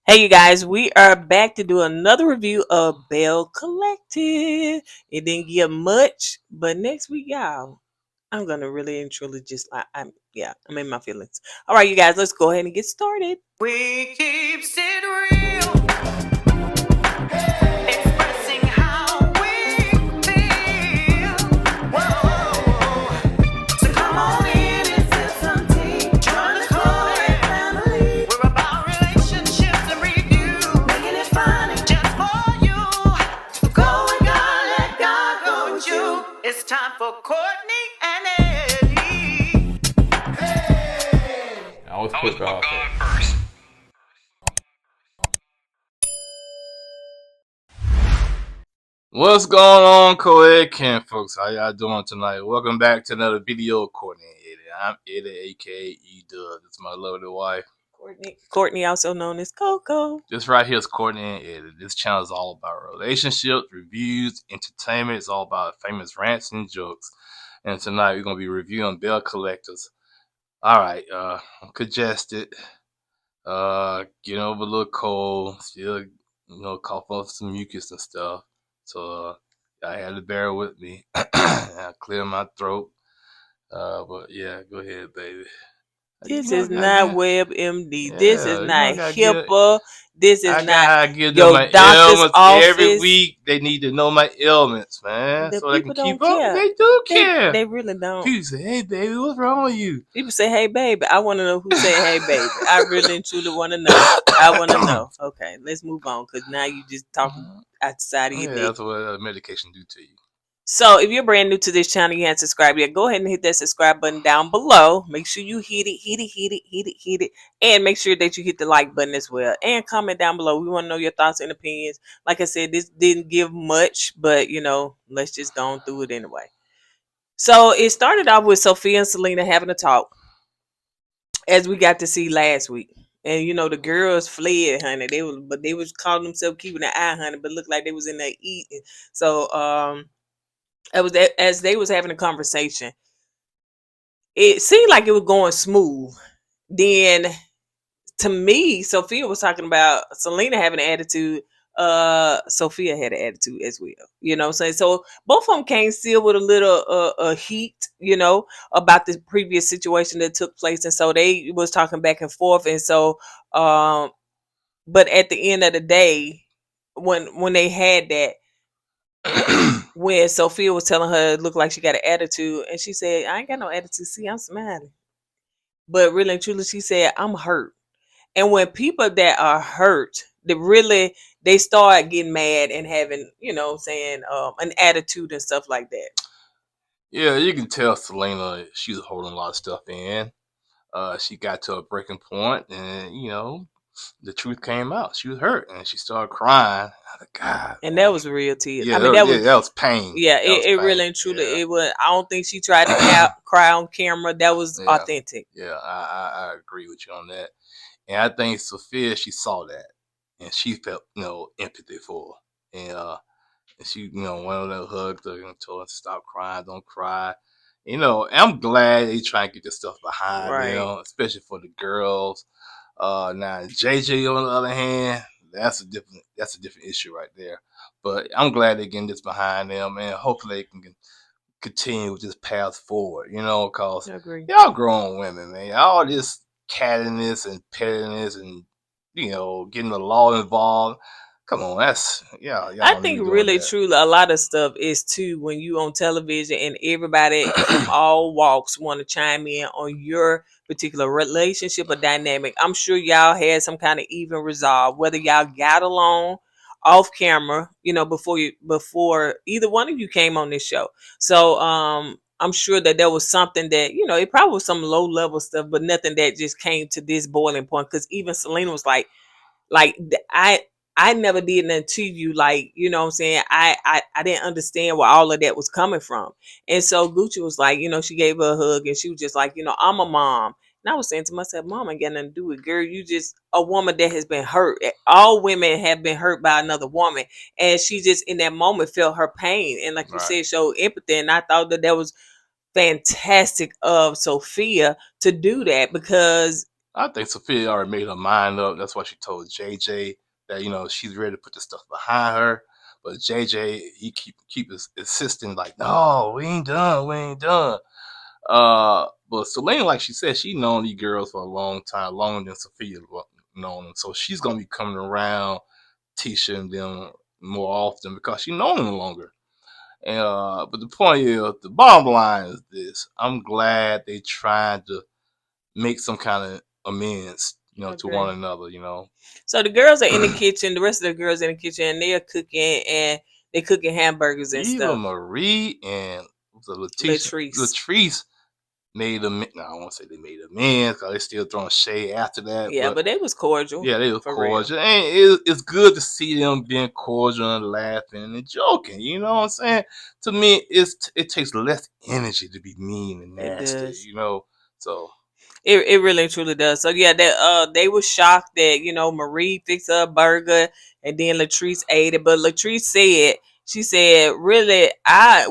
Hey, you guys, we are back to do another review of Belle Collective. It didn't get much, but next week, y'all, I'm gonna really and truly just, I'm in my feelings. All right, you guys, let's go ahead and get started. We keep it real, expressing how we feel. Whoa. So come on in and sip some tea. Join the KoEd family. We're about relationships and review, making it fun and just for you. Go with God, let God go with you. It's time for Courtney and Eddie. I always put God first. What's going on, KoEd Camp folks? How y'all doing tonight? Welcome back to another video of Courtney and Eddie. I'm Eddie, aka E-Dub. It's my lovely wife. Courtney, also known as Coco. This right here is Courtney and Eddie. This channel is all about relationships, reviews, entertainment. It's all about famous rants and jokes. And tonight we're gonna be reviewing Belle Collectives. Alright, I'm congested. Getting over a little cold. Still, cough up some mucus and stuff. So I had to bear with me. I clear my throat. But yeah, go ahead, baby. This is not WebMD. This is Yeah, not gotta get. HIPAA. This is I not gotta give them your my doctor's ailments every office. week. They need to know my ailments, man, The so they can people keep don't up. care. They do care. They really don't. People say, "Hey, baby, what's wrong with you?" People say, "Hey, baby." I want to know who said, "Hey, baby." I really and truly want to know. I want to know. Okay, let's move on because now you just talking outside of your Yeah, dick. that's what medication do to you. So if you're brand new to this channel, you haven't subscribed yet, go ahead and hit that subscribe button down below. Make sure you hit it, and make sure that you hit the like button as well. And comment down below. We want to know your thoughts and opinions. Like I said, this didn't give much, but let's just go on through it anyway. So it started off with Sophia and Selena having a talk, as we got to see last week. And the girls fled, honey. They was calling themselves keeping an eye, honey, but looked like they was in there eating. So it was as they was having a conversation. It seemed like it was going smooth. Then to me, Sophia was talking about Selena having an attitude. Sophia had an attitude as well. You know what I'm saying? So both of them came still with a little heat, about the previous situation that took place. And so they was talking back and forth. And so but at the end of the day, when they had that, when Sophia was telling her it looked like she got an attitude, and she said, "I ain't got no attitude. See, I'm smiling." But really and truly, she said, "I'm hurt." And when people that are hurt, they start getting mad and having, saying an attitude and stuff like that. Yeah, you can tell Selena, she's holding a lot of stuff in. She got to a breaking point, and the truth came out. She was hurt, and she started crying. God, And man. that was real tears. Yeah, I mean, that was that was pain. yeah. That was It pain. really and truly Yeah. it was. I don't think she tried to cry on camera. That was Yeah. authentic. Yeah, I agree with you on that. And I think Sophia, she saw that, and she felt empathy for her. And she went on there, hugged her, and told her to stop crying, don't cry. I'm glad they try to get this stuff behind Right. them, especially for the girls. Now JJ on the other hand, that's a different issue right there. But I'm glad they're getting this behind them, and hopefully they can continue with this path forward. Cause I agree. y'all grown women, man. All this cattiness and pettiness and getting the law involved. Come on, that's y'all I don't need think to be doing really that. truly a lot of stuff is too when you on television and everybody from all walks want to chime in on your particular relationship or dynamic. I'm sure y'all had some kind of even resolve, whether y'all got along off camera, before either one of you came on this show. So I'm sure that there was something that, it probably was some low level stuff, but nothing that just came to this boiling point. Cause even Selena was like, I never did nothing to you, like, what I'm saying, I didn't understand where all of that was coming from. And so Gucci was like, she gave her a hug and she was just like, I'm a mom. And I was saying to myself, Mom ain't got nothing to do with, girl, you just a woman that has been hurt. All women have been hurt by another woman, and she just in that moment felt her pain, and like you said, showed empathy. And I thought that was fantastic of Sophia to do that, because I think Sophia already made her mind up. That's why she told JJ that she's ready to put this stuff behind her. But JJ, he keep insisting like, no, we ain't done, we ain't done. But Selena, like she said, she known these girls for a long time, longer than Sophia known them. So she's gonna be coming around teaching them more often because she known them longer. And but the point is, the bottom line is this: I'm glad they tried to make some kind of amends, to one Okay. another. So the girls are in the kitchen. The rest of the girls in the kitchen, and they're cooking and they cooking hamburgers and Even stuff. Marie and the Latrice. Latrice made them. No, I won't say they made amends because they still throwing shade after that. Yeah, But but they was cordial yeah, they were for real. cordial, and it's good to see them being cordial and laughing and joking. You know what I'm saying? To me, it takes less energy to be mean and It nasty. does. So It really and truly does. So yeah, they were shocked that Marie fixed her a burger and then Latrice ate it. But Latrice said she said really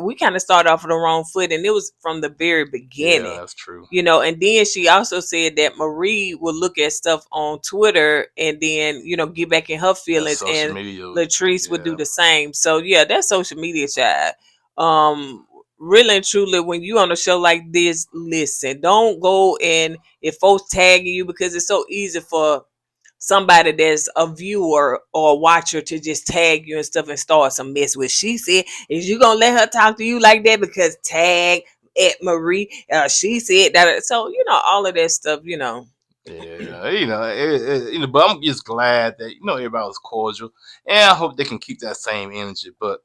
we kind of started off on the wrong foot and it was from the very yeah, beginning. that's true. And then she also said that Marie would look at stuff on Twitter and then get back in her That's feelings, social and media. Latrice would do Yeah, the same. So yeah, that's social media, child. Um, really and truly, when you on a show like this, listen, don't go and if folks tagging you because it's so easy for somebody that's a viewer or a watcher to just tag you and stuff and start some mess with. She said, is you gonna let her talk to you like that because tag at Marie? She said that. So all of that stuff. yeah. But I'm just glad that everybody was cordial, and I hope they can keep that same energy. But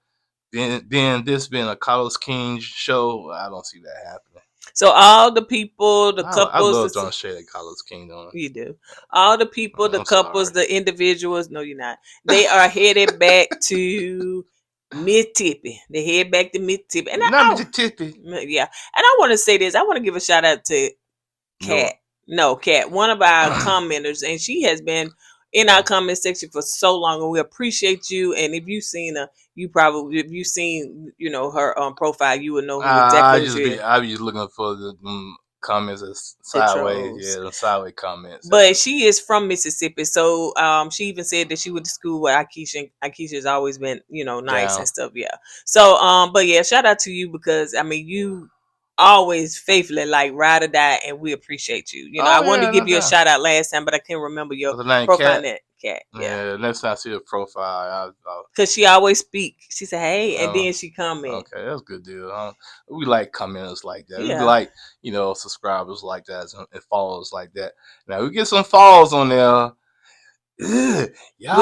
then this being a Carlos King show, I don't see that happening. So all the people, the I couples, love throwing shade at Carlos King, don't you do. All the people, I? the I'm couples, sorry. the individuals. No, you're not. They are headed back to Mississippi. They head back to Mississippi, and Not Mr. Tippy. yeah. And I want to say this. I want to give a shout out to Kat. No. No, Kat, one of our commenters, and she has been in our comment section for so long, and we appreciate you. And if you've seen her, if you've seen, her profile, you would know who exactly who she is. I be just looking for the comments as The sideways, trolls. yeah, the sideways comments. But she is from Mississippi, so she even said that she went to school with Akeisha. And Akeisha's always been, nice Down. and stuff. Yeah. So but yeah, shout out to you because I mean you always faithfully like ride or die, and we appreciate you. I Oh wanted to yeah, give no you a doubt. shout out last time, but I can't remember your What's the name? profile Cat. net Cat. Yeah. Yeah, next time I see a profile, Cause she always speak. She said, "Hey," and I'll then she comment. okay, that's a good deal. We like commenters like that. We Yeah. like subscribers like that and followers like that. Now we get some follows on there. Ugh, We're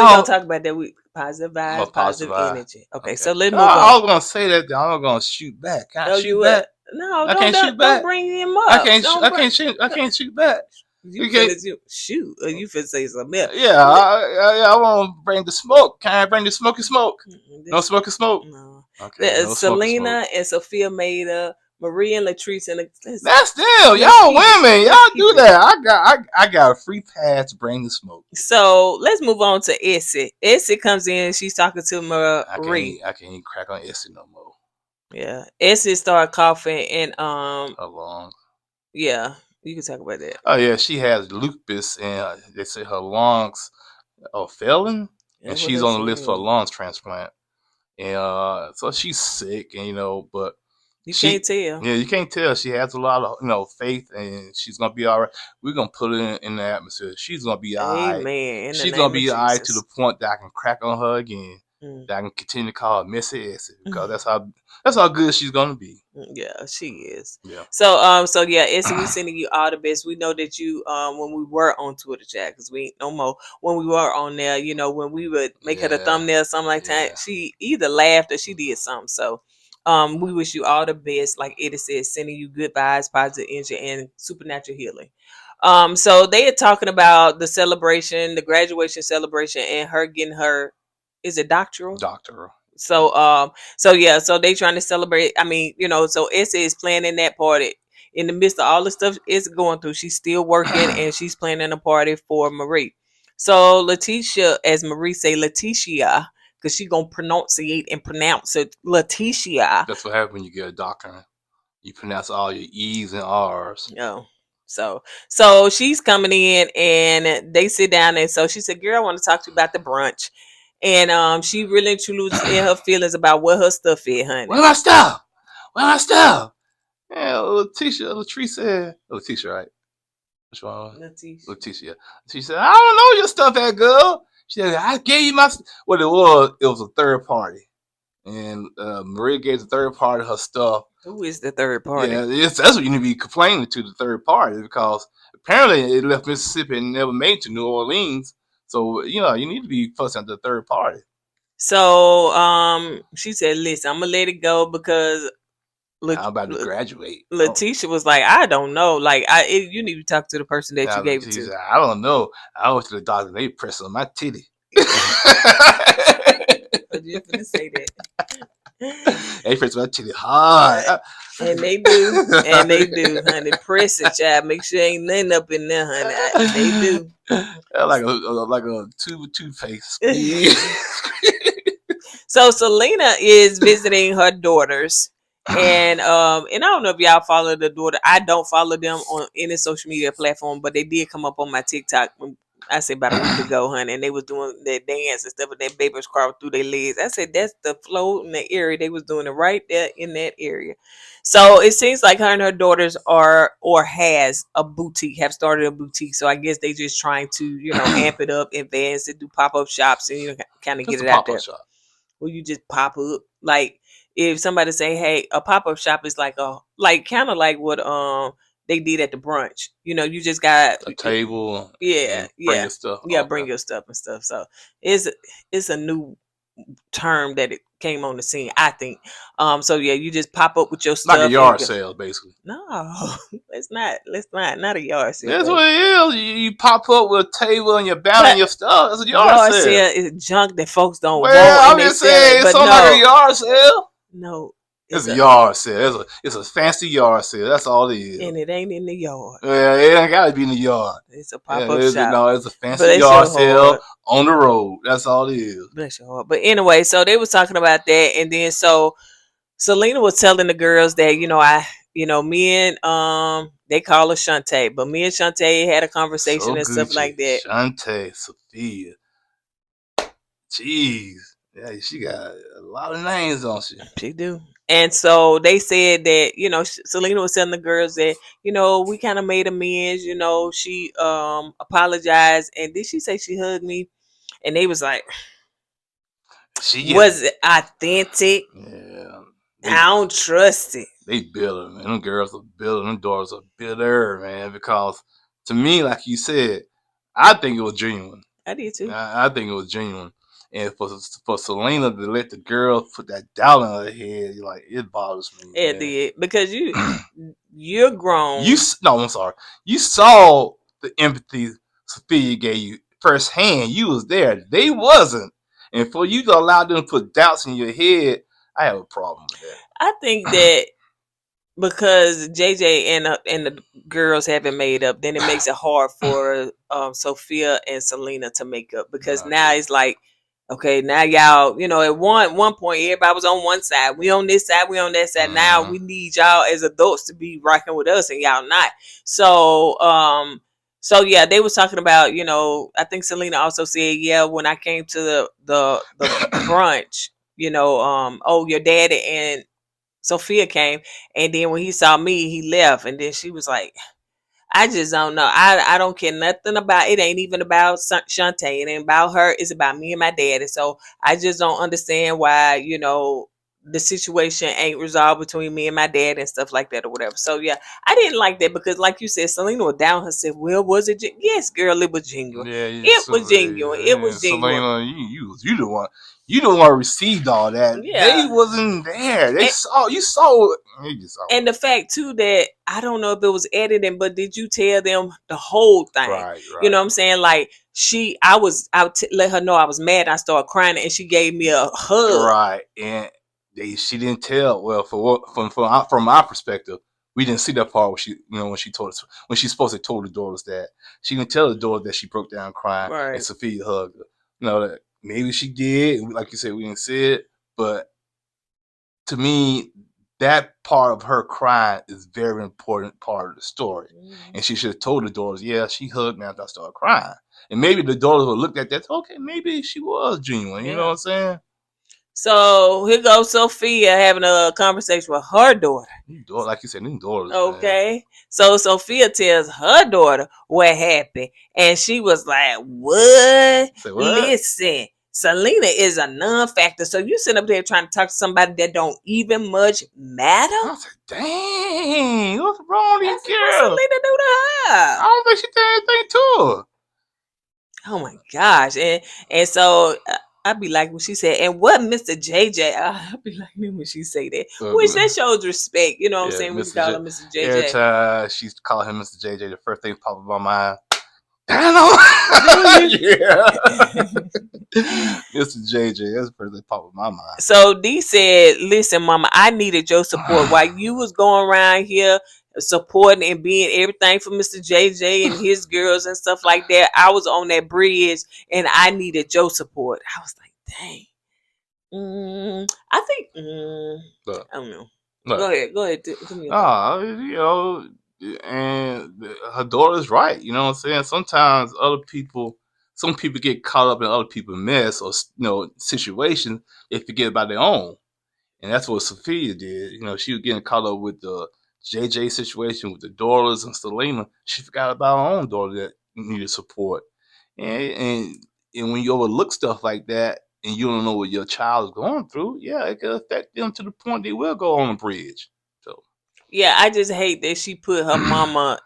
gonna y'all, talk about that with positive I'm a vibes, positive positive eye. energy. Okay, Okay, so let's move I on. was gonna say that. I'm gonna shoot back. Can I Oh, shoot you would? back? No, I can't shoot don't back. bring him I up. can't. Don't I bring. can't shoot. I can't shoot back. You You can't. finna shoot, or you finna say something else. Yeah, I want to bring the smoke. Can I bring the smoky smoke? No smoky smoke. No. Okay, no smoky smoke. Selena and Sophia made Marie and Latrice and That's them. let's Y'all keep it. women. Let's Y'all keep do it. that. I got a free pass to bring the smoke. So let's move on to Essie. Essie comes in. She's talking to Marie. I can't even crack on Essie no more. Yeah, Essie started coughing and How long? yeah, you can talk about that. Oh yeah, she has lupus and they say her lungs are failing, and That's what she's they on the list for a said. lungs transplant. And so she's sick, and but You can't she, tell. yeah, you can't tell. She has a lot of faith, and she's gonna be all right. We're gonna put her in the atmosphere. She's gonna be all right. Amen. In the She's gonna name of be all right to the Jesus. point that I can crack on her again. Mm. That I can continue to call her Missy Essie because that's how good she's gonna be. Yeah, she is. Yeah. So yeah, Essie, we sending you all the best. We know that you when we were on Twitter chat, because we ain't no more. When we were on there, when we would make her the Yeah. thumbnail, something like that, Yeah. she either laughed or she did something. So we wish you all the best. Like Eddie said, sending you good vibes, positive energy, and supernatural healing. So they are talking about the celebration, the graduation celebration, and her getting her, is it doctoral? Doctor. So yeah, so they trying to celebrate. I mean, so Essie is planning that party in the midst of all the stuff it's going through. She's still working and she's planning a party for Marie. So Lateshia, as Marie say, Lateshia, because she gonna pronunciate and pronounce it, Lateshia. That's what happens when you get a doctor. You pronounce all your E's and R's. Oh, So she's coming in and they sit down, and so she said, "Girl, I want to talk to you about the brunch." And she really and truly was in her feelings about what her stuff is, honey. Where my stuff? Where my stuff? Yeah, Latrice said, Lateshia, right? What's wrong? Latrice. Lateshia. She said, I don't know where your stuff at, girl. She said, I gave you my. What it was a third party. And Maria gave the third party her stuff. Who is the third party? Yeah, that's what you need to be complaining to the third party, because apparently it left Mississippi and never made it to New Orleans. So, you need to be fussing at the third party. So she said, "Listen, I'm gonna let it go because I'm about to graduate." Lateshia was like, I don't know. Like, you need to talk to the person that you gave it to. Said, I don't know. I went to the doctor. They pressed on my titty. You're gonna say that. They press my titty hard. And they do. And they do, honey. Press it, child. Make sure ain't nothing up in there, honey. They do. Like a tube of toothpaste. So Selena is visiting her daughters. And I don't know if y'all follow the daughter. I don't follow them on any social media platform, but they did come up on my TikTok. I said about a week ago, honey, and they was doing their dance and stuff, and their babies crawled through their legs. I said that's the flow in the area. They was doing it right there in that area. So it seems like her and her daughters are or has a boutique, have started a boutique. So I guess they just trying to amp it up, advance it, do pop up shops, and kind of get it out there. Shop. Well, you just pop up. Like if somebody say, "Hey, a pop up shop is like kind of like what they did at the brunch." You just got a table. Yeah, bring your stuff. Yeah, bring your stuff and stuff. So it's a new term that it came on the scene, I think. So yeah, you just pop up with your stuff. Like a yard sale, basically. No, it's not. Not a yard sale. That's what it is. You pop up with a table and you're balancing your stuff. That's a yard sale. Yard sale is junk that folks don't want. I'm just saying, it's like a yard sale. No. It's a yard sale. It's a fancy yard sale. That's all it is. And it ain't in the yard. Yeah, it ain't got to be in the yard. It's a pop-up shop. No, it's a fancy yard sale on the road. That's all it is. Bless your heart. But anyway, so they was talking about that. And then so Selena was telling the girls that, me and, they call her Shantae. But me and Shantae had a conversation and stuff like that. Shantae, Sophia. Jeez. Yeah, she got a lot of names on she. She do. And so they said that, Selena was telling the girls that, we kind of made amends, she apologized. And did she say she hugged me? And they was like, was it authentic? Yeah. I don't trust it. They bitter, man. Them girls are bitter. Them daughters are bitter, man. Because to me, like you said, I think it was genuine. I did too. I think it was genuine. And for Selena to let the girl put that doubt in her head, it bothers me. It did, because you're grown. I'm sorry. You saw the empathy Sophia gave you firsthand. You was there. They wasn't. And for you to allow them to put doubts in your head, I have a problem with that. I think that because JJ and the girls haven't made up, then it makes it hard for Sophia and Selena to make up, because now it's like, okay, now y'all, at one point everybody was on one side. We on this side, we on that side. Now we need y'all as adults to be rocking with us, and y'all not. So yeah, they was talking about, I think Selena also said, yeah, when I came to the brunch, your daddy and Sophia came, and then when he saw me, he left. And then she was like, I just don't know. I don't care nothing about it. Ain't even about Shantae. It ain't about her. It's about me and my daddy. So I just don't understand why, the situation ain't resolved between me and my dad and stuff like that or whatever. So yeah, I didn't like that, because like you said, Selena was down herself. Well, was it? Yes, girl, it was genuine. Yeah, it was genuine. It was genuine. Selena, you the one. You the one received all that. Yeah. They wasn't there. You saw it. And the fact too that I don't know if it was editing, but did you tell them the whole thing? Right. You know what I'm saying? Like I let her know I was mad. I started crying, and she gave me a hug. Right, and she didn't tell. Well, from my perspective, we didn't see that part where when she told us, when she's supposed to told the daughters that she didn't tell the daughters that she broke down crying, right, and Sophia hugged her. That maybe she did. Like you said, we didn't see it, but to me, that part of her crying is very important part of the story. Mhm. And she should have told the daughters, yeah, she hugged me after I started crying. And maybe the daughters would look at that, okay, maybe she was genuine. You know what Yeah. I'm saying? So here goes Sophia having a conversation with her daughter. Like you said, these daughters, man. Okay. So Sophia tells her daughter what happened. And she was like, what? Say what? Listen, Selena is a non-factor. So you sit up there trying to talk to somebody that don't even much matter? I said, dang, what's wrong with That's these what girls? Selena do to I her. don't think she did anything to her. Oh my gosh. And so I'd be like when she said, and what Mr. JJ? I'd be like when she say that. Which that shows respect, you know what I'm saying? We call him Mr. JJ. Every time she's calling him Mr. JJ, the first thing pop up in my mind, I know. Yeah. Mr. JJ, that's the first thing pop up in my mind. So D said, listen, mama, I needed your support while you was going around here supporting and being everything for Mr. JJ and his girls and stuff like that. I was on that bridge and I needed your support. I was like, dang. I think Look, I don't know. look. Go ahead. Give me your you know, and her daughter's right. You know what I'm saying? Sometimes some people get caught up in other people's mess or situations. They forget about their own, and that's what Sophia did. You know, she was getting caught up with the JJ situation with the daughters and Selena. She forgot about her own daughter that needed support, and when you overlook stuff like that and you don't know what your child is going through, yeah, it can affect them to the point they will go on a bridge. So Yeah, I just hate that she put her mama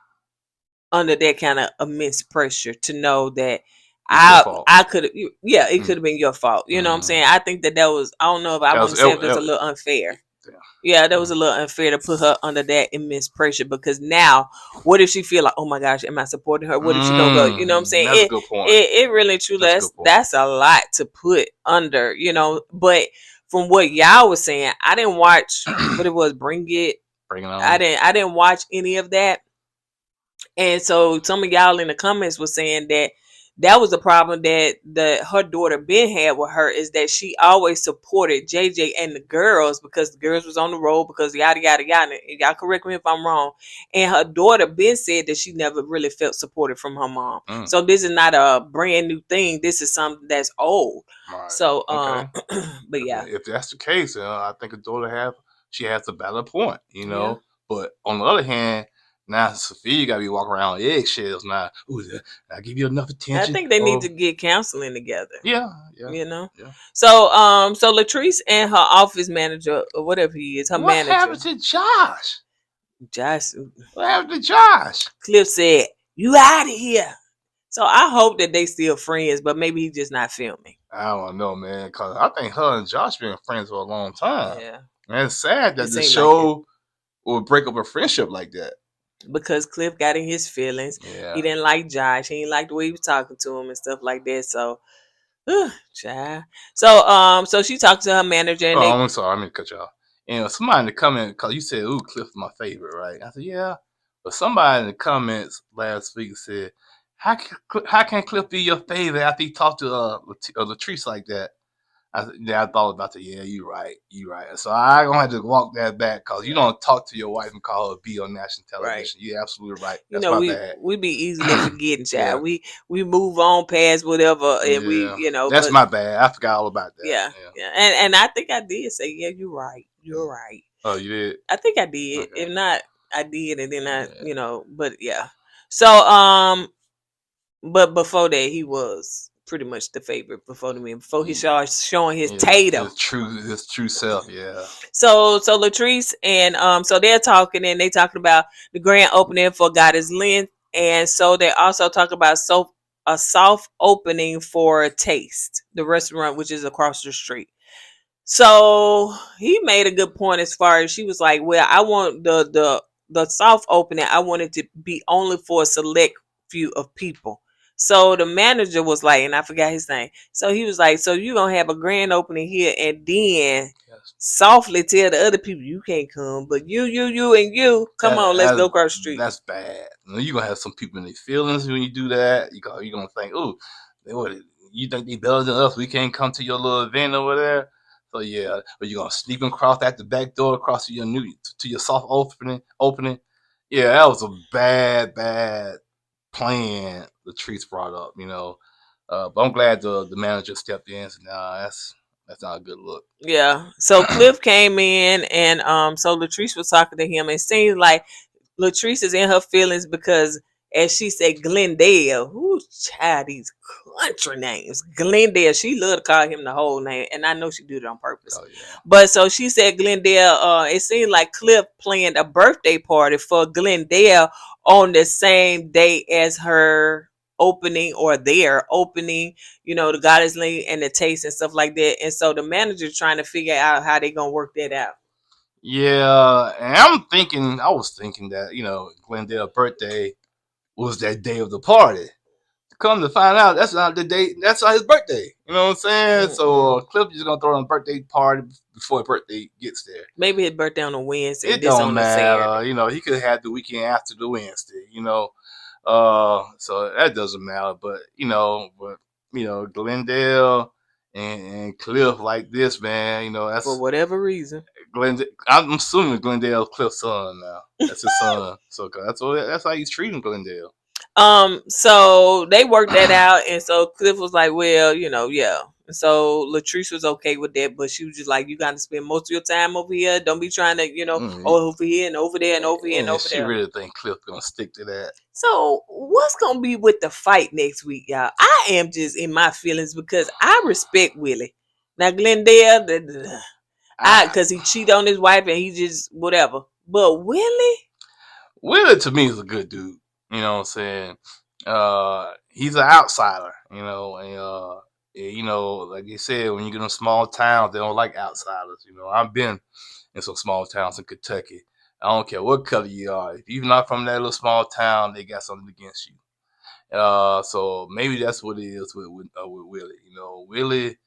under that kind of immense pressure to know that I could have, yeah, it could have been your fault. You know what I'm saying? I think that was, I don't know if I want to say it was a little unfair. Yeah, that was a little unfair to put her under that immense pressure, because now, what if she feel like, oh my gosh, am I supporting her? What if she don't go? You know what I'm saying? That's a good point. It really truly that's a lot to put under, you know. But from what y'all was saying, I didn't watch what it was. Bring it on. I didn't watch any of that. And so some of y'all in the comments was saying that was the problem that her daughter Ben had with her, is that she always supported JJ and the girls because the girls was on the road, because yada yada yada. Y'all correct me if I'm wrong. And her daughter Ben said that she never really felt supported from her mom. So this is not a brand new thing. This is something that's old. Right. So but yeah, if that's the case, I think a daughter has a valid point, you know. Yeah. But on the other hand, now Sophia got to be walking around on eggshells now. Ooh, I give you enough attention. I think they need to get counseling together. Yeah. You know. Yeah. So Latrice and her office manager, or whatever he is, her manager. What happened to Josh? What happened to Josh? Cliff said, "You out of here." So I hope that they still friends, but maybe he's just not filming. I don't know, man, because I think her and Josh been friends for a long time. Yeah. And it's sad that the show will break up a friendship like that. Because Cliff got in his feelings. Yeah. He didn't like Josh. He didn't like the way he was talking to him and stuff like that. So, child. So she talked to her manager. And I'm sorry. I'm going to cut you off. And somebody in the comment, because you said, ooh, Cliff's my favorite, right? I said, yeah. But somebody in the comments last week said, how can Cliff be your favorite after he talked to Latrice like that? I thought about that. Yeah, you're right. So I'm going to have to walk that back, because you don't talk to your wife and call her B on national television. Right. You're absolutely right. That's my bad. We be easily forgetting, child. Yeah. We move on past whatever, and That's my bad. I forgot all about that. Yeah. And I think I did say, yeah, you're right. Oh, you did? I think I did. Okay. If not, I did, and then but yeah. So, but before that, he was pretty much the favorite before he started showing his tatum. His true self, yeah. So Latrice and so they're talking, and they talking about the grand opening for God Is Length, and so they also talk about a soft opening for Taste, the restaurant which is across the street. So he made a good point as far as she was like, well, I want the soft opening, I want it to be only for a select few of people. So the manager was like, and I forgot his name. So he was like, so you're going to have a grand opening here, and then softly tell the other people you can't come, but you, and you, come on, let's go across the street. That's bad. You're going to have some people in their feelings when you do that. You're going to think, oh, you think they better than us? We can't come to your little event over there. So yeah, but you're gonna sneak across at the back door, across to your soft opening. Yeah, that was a bad plan Latrice brought up. But I'm glad the manager stepped in. So nah, that's not a good look. Yeah. So Cliff came in, and so Latrice was talking to him. It seems like Latrice is in her feelings because, as she said, Glendale. Who child these country names? Glendale. She loved to call him the whole name, and I know she did it on purpose. Oh yeah. But so she said Glendale. It seemed like Cliff planned a birthday party for Glendale on the same day as her opening, or their opening, the Goddess Lane and the taste and stuff like that. And so the manager's trying to figure out how they gonna work that out. Yeah, and I was thinking that Glendale's birthday was that day of the party. Come to find out, that's not the day. That's not his birthday. You know what I'm saying? So Cliff is gonna throw a birthday party before his birthday gets there. Maybe his birthday on a Wednesday. It This don't on a Saturday. matter. He could have had the weekend after the Wednesday. So that doesn't matter. But Glendale and Cliff like this, man. That's For whatever reason. Glendale. I'm assuming Glendale's Cliff's son now. That's his son. So that's how he's treating Glendale. So they worked that out, and so Cliff was like, well, yeah. And so Latrice was okay with that, but she was just like, you got to spend most of your time over here. Don't be trying to, over here and over there and over here and over she there. really think Cliff gonna stick to that. So what's gonna be with the fight next week, y'all? I am just in my feelings because I respect Willie. Now Glendale, because he cheated on his wife and he just whatever. But Willie to me is a good dude. You know what I'm saying? He's an outsider. Like they said, when you get in small towns, they don't like outsiders. I've been in some small towns in Kentucky. I don't care what color you are. If you're not from that little small town, they got something against you. So maybe that's what it is with Willie. Willie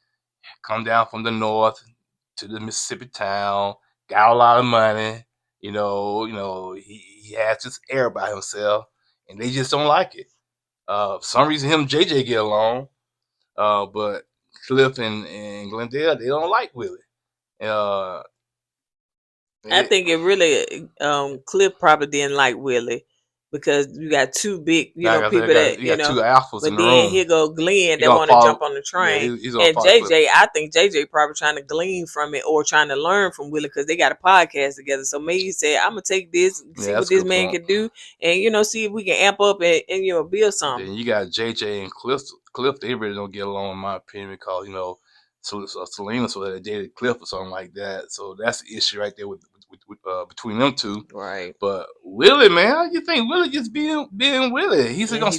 come down from the north to the Mississippi town, got a lot of money. He has this air about himself, and they just don't like it. For some reason, him and JJ get along, but Cliff and Glendale, they don't like Willie. I think it really Cliff probably didn't like Willie because you got two big people that you got two alphas but in the then room. here go Glenn that want to jump on the train, he's and JJ, I think JJ probably trying to glean from it or trying to learn from Willie because they got a podcast together. So maybe he said, I'm gonna take this, see what this man can do, and see if we can amp up and build something. Then you got JJ and Cliff. They really don't get along in my opinion because Selena so that dated Cliff or something like that. So that's the issue right there with between them two. Right. But Willie, man, how you think Willie just being Willie? He's gonna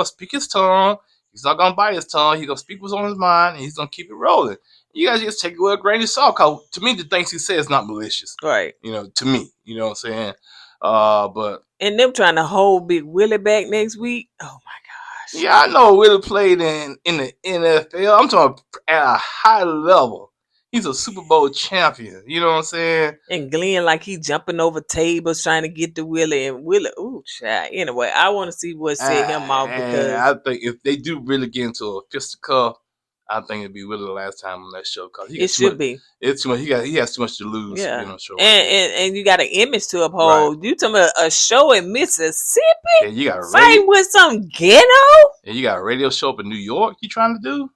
speak his tongue. He's not gonna bite his tongue. He's gonna speak what's on his mind, and he's gonna keep it rolling. You guys just take it with a grain of salt. Cause to me, the things he says is not malicious. Right. To me, you know what I'm saying. But and them trying to hold Big Willie back next week. Oh my gosh. Yeah, I know Willie played in the NFL. I'm talking at a high level. He's a Super Bowl champion. You know what I'm saying? And Glenn, like he jumping over tables trying to get to Willie, and Willie, ooh, child. Anyway, I want to see what set him off because I think if they do really get into a fisticuff, I think it'd be Willie the last time on that show because it should be. It's too much. He has too much to lose. Yeah, on the show. And you got an image to uphold. Right. You talking about a show in Mississippi? And you got fighting with some ghetto. And you got a radio show up in New York. You trying to do?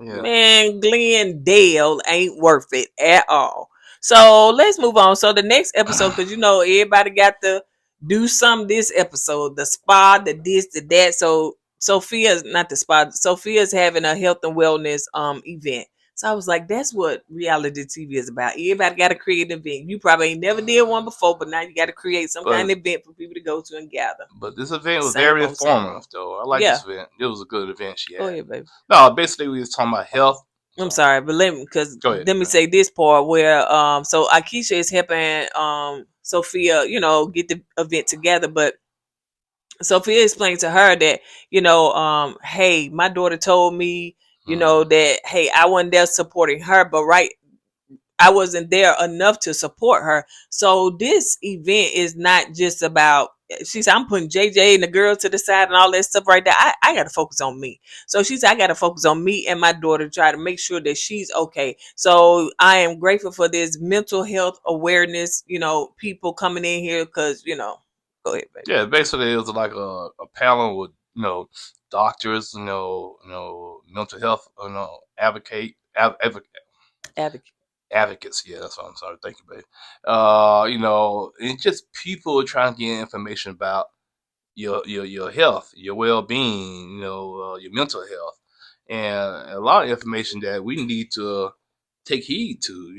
Yeah. Man, Glendale ain't worth it at all. So let's move on. So the next episode, because everybody got to do some this episode, the spa, the this, the that. So Sophia's not the spa. Sophia's having a health and wellness event. So I was like, that's what reality TV is about. Everybody got to create an event. You probably ain't never did one before, but now you got to create some kind of event for people to go to and gather. But this event was very informative, though. I like this event. It was a good event she had. Go ahead, baby. No, basically we was talking about health. I'm sorry, but let me say this part where so Akeisha is helping Sophia, get the event together, but Sophia explained to her that, hey, my daughter told me, that, hey, I wasn't there supporting her, but I wasn't there enough to support her. So this event is not just about she said, I'm putting JJ and the girl to the side and all that stuff right there. I got to focus on me. So she said, I got to focus on me and my daughter, try to make sure that she's okay. So I am grateful for this mental health awareness, people coming in here because, go ahead, baby. Yeah, basically it was like a panel with doctors, mental health, Advocate. advocates. Yeah, that's what I'm sorry. Thank you, babe. It's just people trying to get information about your health, your well being, your mental health, and a lot of information that we need to take heed to.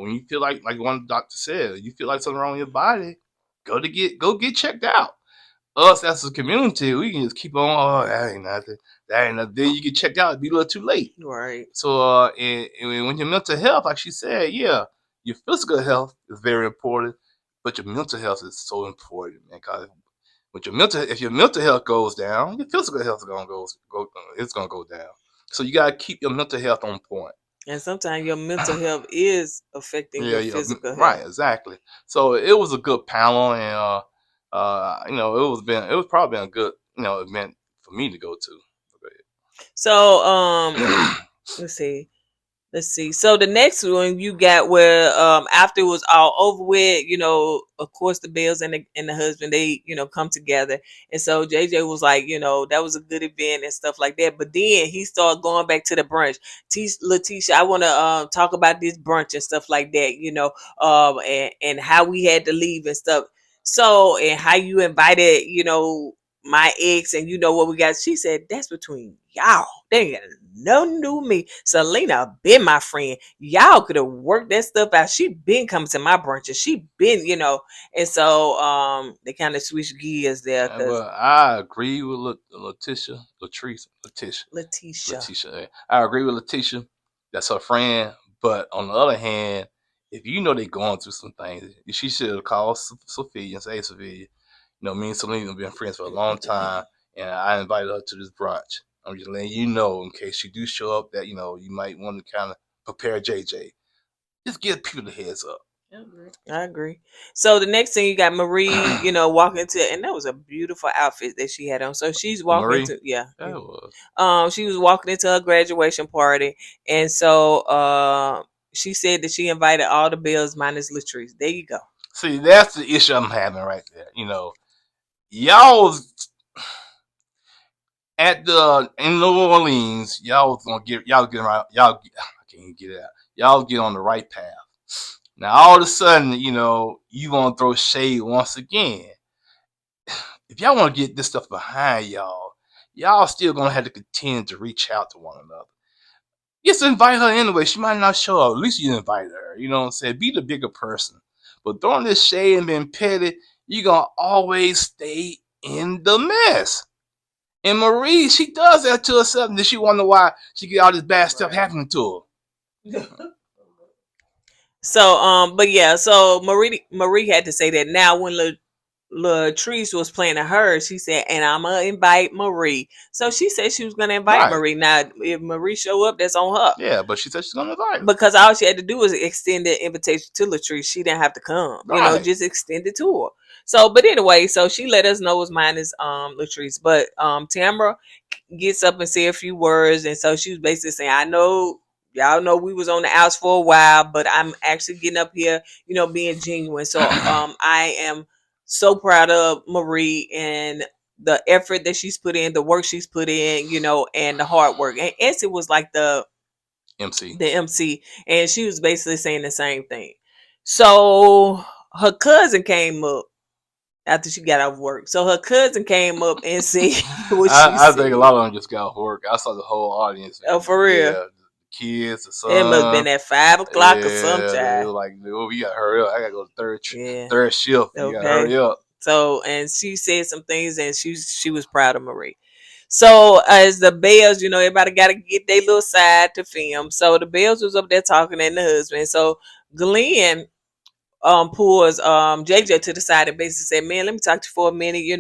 When you feel like one doctor said, you feel like something wrong with your body, go get checked out. Us as a community, we can just keep on. Oh, that ain't nothing. That ain't nothing. Then you get checked out, it'd be a little too late. Right. So, and when your mental health, like she said, yeah, your physical health is very important, but your mental health is so important, man. Cause if your mental health goes down, your physical health is it's gonna go down. So you gotta keep your mental health on point. And sometimes your mental health is affecting Yeah, your yeah, physical health. right, exactly. So it was a good panel, and it was probably a good event for me to go to. So let's see. Let's see. So the next one you got where after it was all over with, of course the Bells and the husband, they, come together. And so JJ was like, that was a good event and stuff like that. But then he started going back to the brunch. Lateshia, I want to talk about this brunch and stuff like that, and how we had to leave and stuff. So, and how you invited, my ex, and you know what we got. She said, that's between y'all. They ain't got nothing to do with me. Selena been my friend. Y'all could have worked that stuff out. She been coming to my brunches. She been, and so they kind of switched gears there because Well, I agree with Lateshia. Lateshia. I agree with Lateshia. That's her friend. But on the other hand, if you know they're going through some things, she should have called Sophia and say, "Hey, Sophia, me and Selena have been friends for a long time, and I invited her to this brunch. I'm just letting you know in case she do show up that you might want to kind of prepare JJ. Just give people the heads up." I agree. So the next thing you got Marie, walking into, and that was a beautiful outfit that she had on. So she's walking Marie, into, yeah. that was. She was walking into her graduation party, and so she said that she invited all the Bells minus Latrice. There you go. See, that's the issue I'm having right there. Y'all at the in New Orleans, y'all was gonna get around I can't even get it out. Y'all get on the right path. Now all of a sudden, you wanna throw shade once again. If y'all wanna get this stuff behind y'all still gonna have to continue to reach out to one another. Just invite her anyway. She might not show up. At least you invite her. You know what I'm saying? Be the bigger person. But throwing this shade and being petty, you're gonna always stay in the mess. And Marie, she does that to herself, and then she wonder why she get all this bad stuff happening to her. So but yeah, so Marie had to say that. Now when Latrice was playing to her, she said, and I'm gonna invite Marie. So she said she was gonna invite Right. Marie. Now if Marie show up, that's on her. Yeah, but she said she's gonna invite her. Because all she had to do was extend the invitation to Latrice. She didn't have to come. Right. Just extend it to her. So, but anyway, so she let us know it was mine is Latrice. But Tamara gets up and say a few words, and so she was basically saying, I know y'all know we was on the outs for a while, but I'm actually getting up here, being genuine. So I am so proud of Marie and the effort that she's put in, the work she's put in, and the hard work. And Essie was like MC. the MC, and she was basically saying the same thing. So her cousin came up after she got off work. So her cousin came up and said what she I said. think a lot of them just got off work. I saw the whole audience. Oh, for real? Yeah, the kids, the son. It must have been at 5 o'clock or They sometime. were like, "Oh, we gotta hurry up. I gotta go to third shift. You gotta Okay. hurry up." So, and she said some things, and she was proud of Marie. So as the Bells, everybody got to get their little side to film. So the Bells was up there talking and the husband. So Glenn pulls JJ to the side and basically said, man, let me talk to you for a minute. Yeah,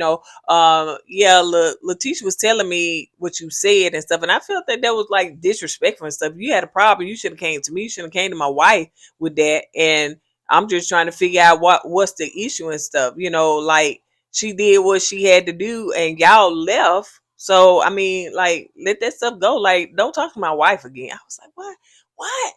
Latisha was telling me what you said and stuff, and I felt that was like disrespectful and stuff. If you had a problem, you should have came to me. You should have came to my wife with that. And I'm just trying to figure out what's the issue and stuff. Like she did what she had to do, and y'all left. So I mean, like, let that stuff go. Like, don't talk to my wife again. I was like, what? What?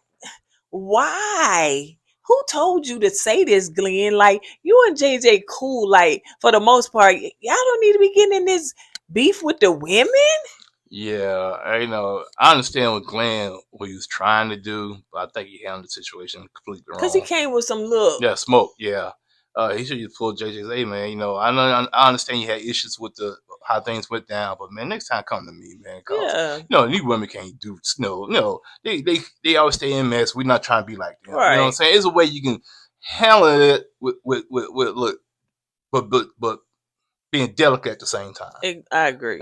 Why? Who told you to say this, Glenn? Like, you and JJ cool. Like, for the most part, y'all don't need to be getting in this beef with the women. Yeah, I understand what Glenn what he was trying to do, but I think he handled the situation completely Cause he wrong. came with some look. Yeah, smoke. Yeah, he should just pull JJ's. Hey, man, I understand you had issues with the how things went down, but man, next time come to me, man, cause Yeah. these women can't do they always stay in mess. We're not trying to be like them. You know what I'm Right. saying? It's a way you can handle it with look, but being delicate at the same time. I agree.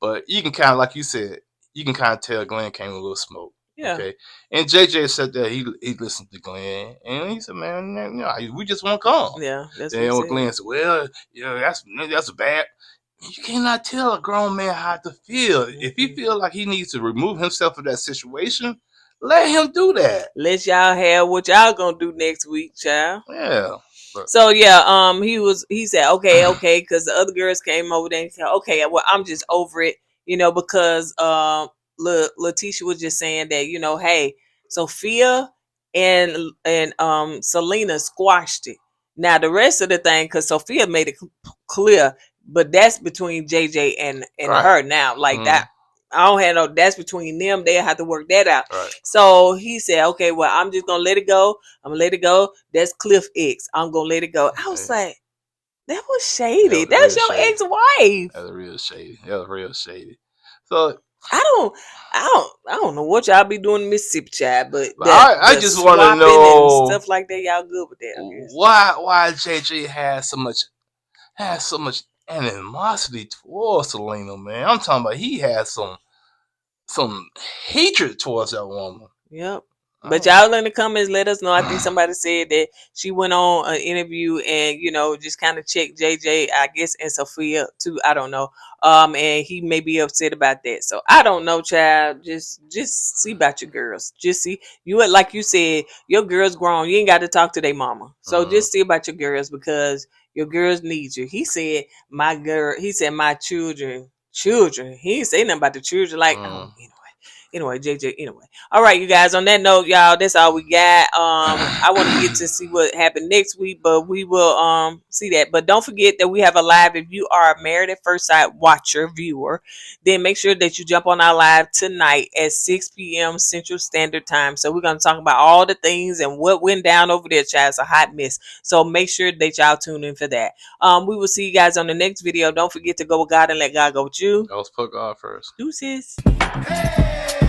But you can kind of, like you said, you can kind of tell Glenn came with a little smoke. Yeah. Okay, and JJ said that he listened to Glenn, and he said, "Man, we just want to come." Yeah. That's Then what when he Glenn said. said, "Well, that's bad." You cannot tell a grown man how to feel. If he feel like he needs to remove himself from that situation, let him do that. Let y'all have what y'all gonna do next week, child. Yeah. But, So yeah, he said okay, because the other girls came over there and said, okay, well, I'm just over it, because Lateshia was just saying that, hey, Sophia and Selena squashed it. Now the rest of the thing, because Sophia made it clear, but that's between JJ and right. her now, like that. I don't have no. That's between them. They have to work that out. Right. So he said, "Okay, well, I'm just gonna let it go. I'm gonna let it go. That's Cliff X. I'm gonna let it go." I was like, "That was shady. That was That's real your shady. ex-wife." That was real shady. That was real shady. So I don't know what y'all be doing in Mississippi, child, but I the just want to swapping and know stuff like that, y'all good with that, I guess. why JJ has so much animosity towards Selena, man. I'm talking about he has some hatred towards that woman. Yep. But y'all in the comments, let us know. I think somebody said that she went on an interview and just kind of checked JJ, I guess, and Sophia too. I don't know. And he may be upset about that. So I don't know, child. Just see about your girls. Just see like you said, your girls grown. You ain't got to talk to their mama. So just see about your girls because your girls need you. He said my girl. He said my children. Children. He ain't say nothing about the children. Like Anyway, JJ. Anyway, all right, you guys. On that note, y'all, that's all we got. I want to get to see what happened next week, but we will see that. But don't forget that we have a live. If you are a Married at First Sight watcher viewer, then make sure that you jump on our live tonight at 6 p.m. Central Standard Time. So we're gonna talk about all the things and what went down over there, child. It's a hot mess. So make sure that y'all tune in for that. We will see you guys on the next video. Don't forget to go with God and let God go with you. Let's put God first. Deuces. Hey!